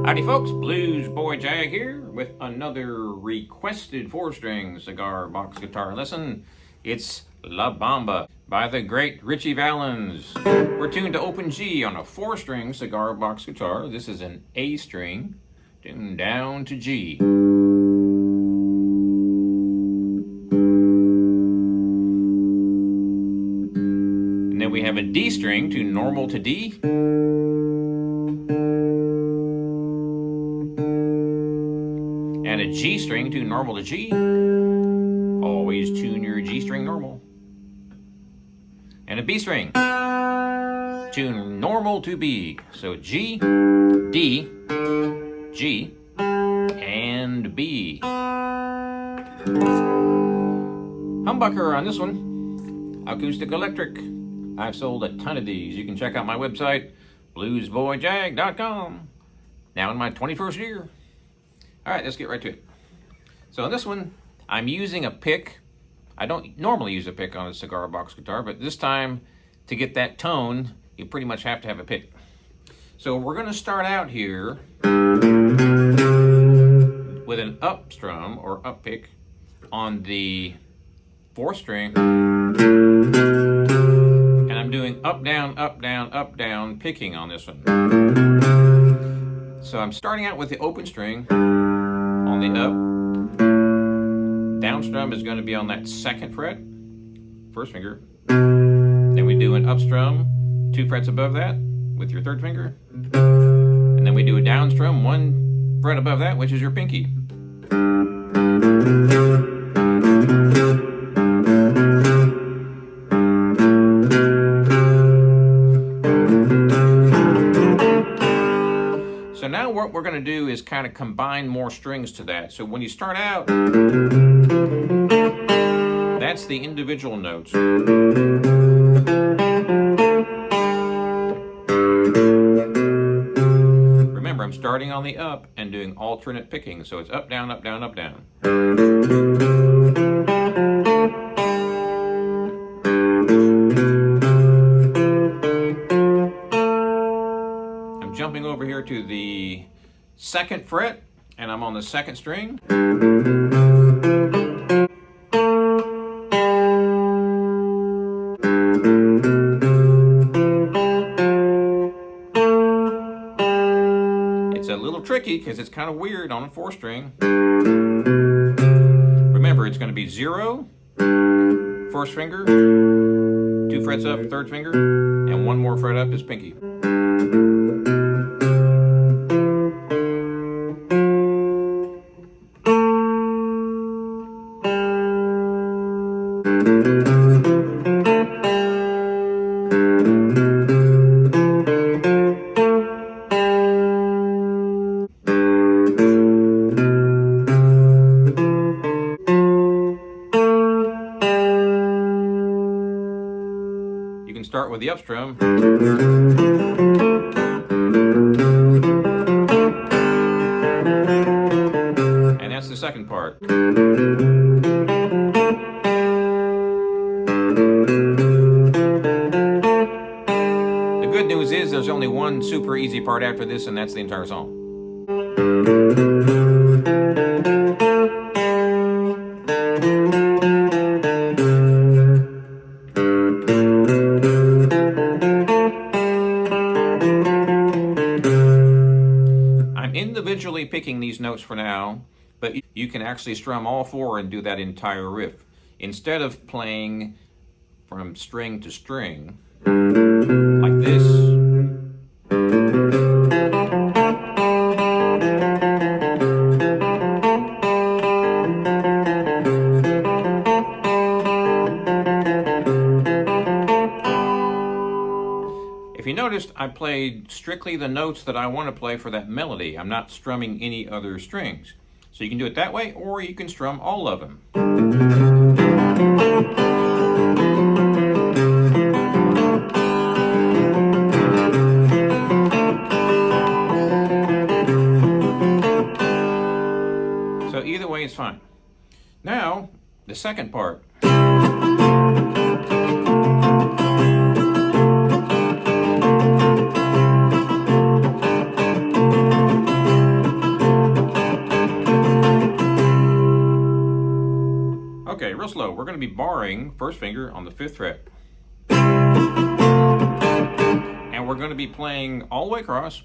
Howdy folks, Bluesboyjag here with another requested 4-string cigar box guitar lesson. It's La Bamba by the great Richie Valens. We're tuned to open G on a 4-string cigar box guitar. This is an A string, tuned down to G. And then we have a D string, tuned normal to D. And a G string, tuned normal to G. Always tune your G string normal. And a B string, tune normal to B. So G, D, G, and B. Humbucker on this one, acoustic electric. I've sold a ton of these. You can check out my website, bluesboyjag.com. Now in my 21st year. All right, let's get right to it. So on this one, I'm using a pick. I don't normally use a pick on a cigar box guitar, but this time, to get that tone, you pretty much have to have a pick. So we're gonna start out here with an up strum or up pick on the 4th string. And I'm doing up, down, up, down, up, down picking on this one. So I'm starting out with the open string on the up. Down strum is going to be on that 2nd fret, 1st finger. Then we do an up strum 2 frets above that with your 3rd finger. And then we do a down strum 1 fret above that, which is your pinky. So now what we're going to do is kind of combine more strings to that. So when you start out, that's the individual notes. Remember, I'm starting on the up and doing alternate picking. So it's up, down, up, down, up, down. Jumping over here to the 2nd fret, and I'm on the 2nd string. It's a little tricky because it's kind of weird on a 4 string. Remember, it's going to be 0, 1st finger, 2 frets up, 3rd finger, and 1 more fret up is pinky. You can start with the up strum. And that's the 2nd part. The good news is there's only one super easy part after this, and that's the entire song. I'm individually picking these notes for now, but you can actually strum all 4 and do that entire riff. Instead of playing from string to string, like this, if you noticed, I played strictly the notes that I want to play for that melody. I'm not strumming any other strings. So you can do it that way, or you can strum all of them. So either way is fine. Now, the second part. Okay, real slow. We're going to be barring first finger on the 5th fret. And we're going to be playing all the way across.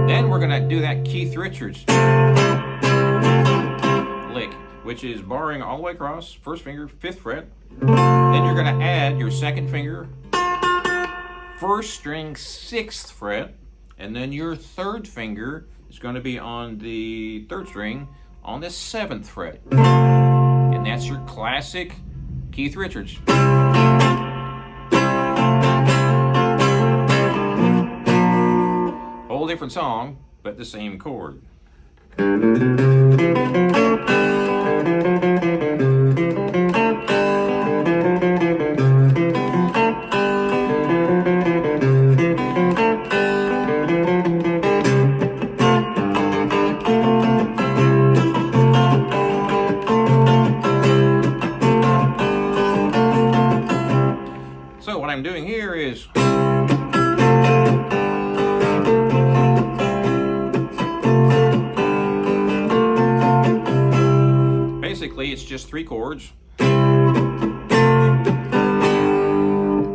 Then we're going to do that Keith Richards lick, which is barring all the way across, first finger, 5th fret. Then you're going to add your second finger, 1st string, 6th fret, and then your 3rd finger is going to be on the 3rd string on the 7th fret. And that's your classic Keith Richards. Whole different song, but the same chord. So what I'm doing here is basically it's just 3 chords,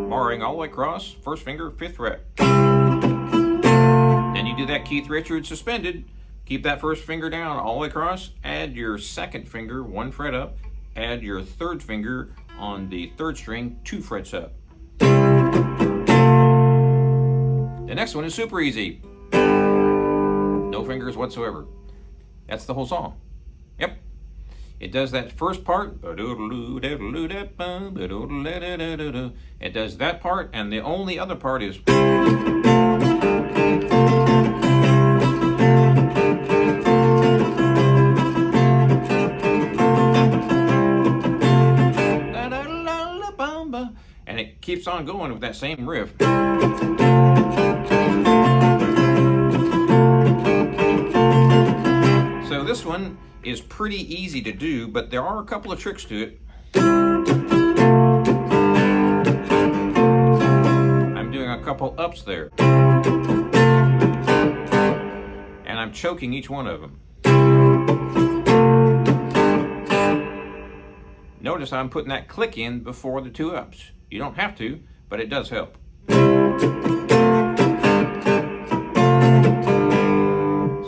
barring all the way across, 1st finger, 5th fret. Then you do that Keith Richards suspended, keep that 1st finger down all the way across, add your 2nd finger 1 fret up, add your 3rd finger on the 3rd string 2 frets up. The next one is super easy. No fingers whatsoever. That's the whole song. Yep. It does that first part. It does that part, and the only other part is Bamba, and it keeps on going with that same riff. So this one is pretty easy to do, but there are a couple of tricks to it. I'm doing a couple ups there, and I'm choking each one of them. Notice I'm putting that click in before the 2 ups. You don't have to, but it does help. So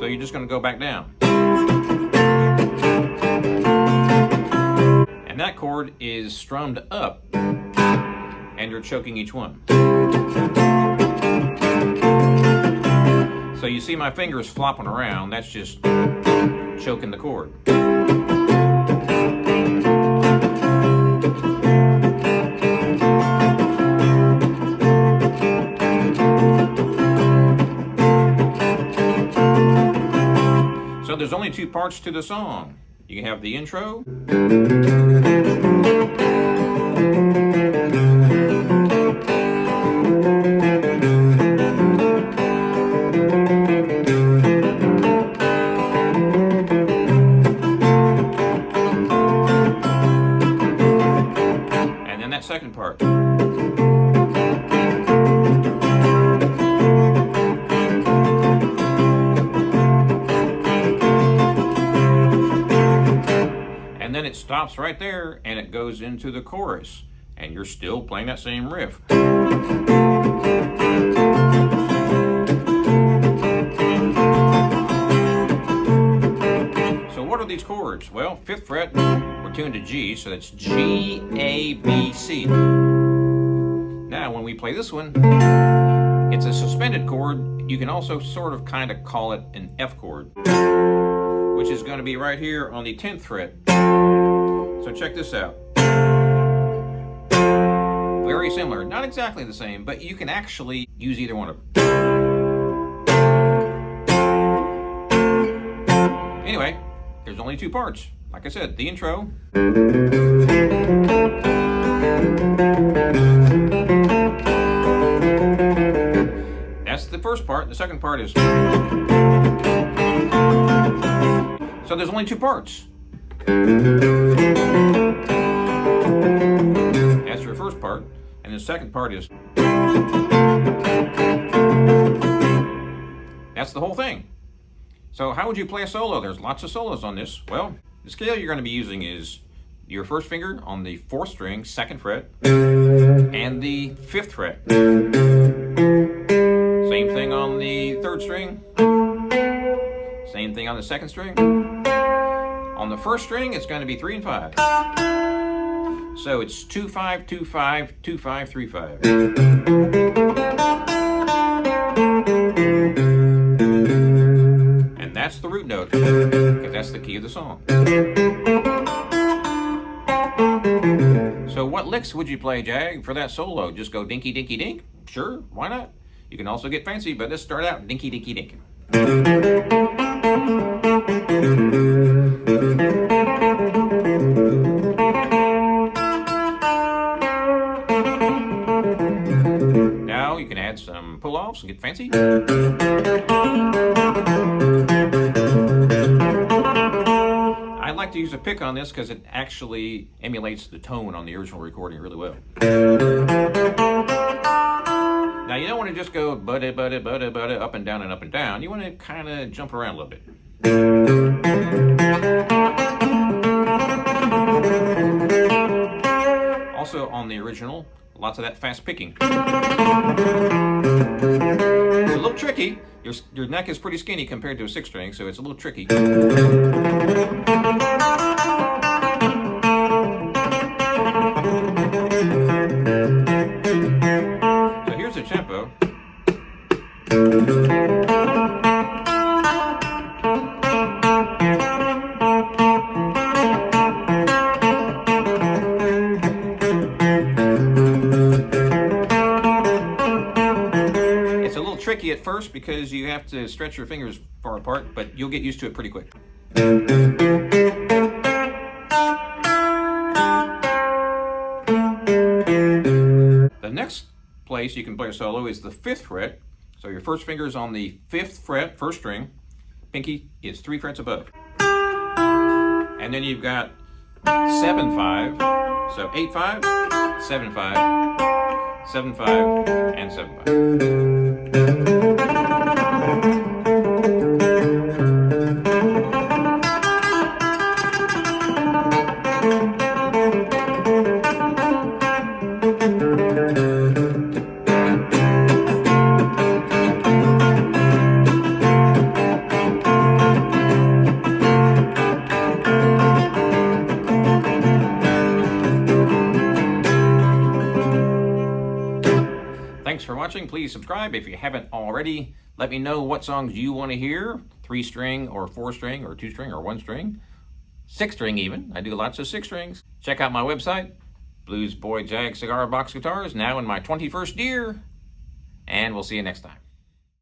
you're just going to go back down. And that chord is strummed up, and you're choking each one. So you see my fingers flopping around, that's just choking the chord. So there's only 2 parts to the song. You have the intro, and then that second part. And then it stops right there and it goes into the chorus, and you're still playing that same riff. So what are these chords? Well, 5th fret, we're tuned to G, so that's G, A, B, C. Now when we play this one, it's a suspended chord. You can also sort of kind of call it an F chord, which is going to be right here on the 10th fret. So check this out. Very similar, not exactly the same, but you can actually use either one of them. Anyway, there's only 2 parts. like I said, the intro. That's the first part. The second part is... So there's only two parts. That's your first part. And the second part is... That's the whole thing. So how would you play a solo? There's lots of solos on this. Well, the scale you're going to be using is your first finger on the 4th string, 2nd fret, and the 5th fret. Same thing on the 3rd string. Same thing on the 2nd string. On the 1st string, it's going to be 3 and 5. So it's 2 5 2 5 2 5 3 5. And that's the root note, because that's the key of the song. So what licks would you play, Jag, for that solo? Just go dinky dinky dink? Sure, why not? You can also get fancy, but let's start out dinky dinky dink. Now you can add some pull-offs and get fancy. I like to use a pick on this because it actually emulates the tone on the original recording really well. Now you don't want to just go budda budda budda budda up and down and up and down. You want to kind of jump around a little bit. Also on the original, lots of that fast picking. It's a little tricky. Your neck is pretty skinny compared to a 6th string, so it's a little tricky. So here's the tempo. Tricky at first because you have to stretch your fingers far apart, but you'll get used to it pretty quick. The next place you can play a solo is the 5th fret. So your first finger is on the 5th fret, 1st string. Pinky is 3 frets above. And then you've got 7 5. So 8 5, 7 5, 7 5, and 7 5. Thanks for watching. Please subscribe if you haven't already. Let me know what songs you want to hear. 3 string or 4 string or 2 string or 1 string. 6 string even. I do lots of 6 strings. Check out my website, Bluesboyjag Cigar Box Guitars, now in my 21st year. And we'll see you next time.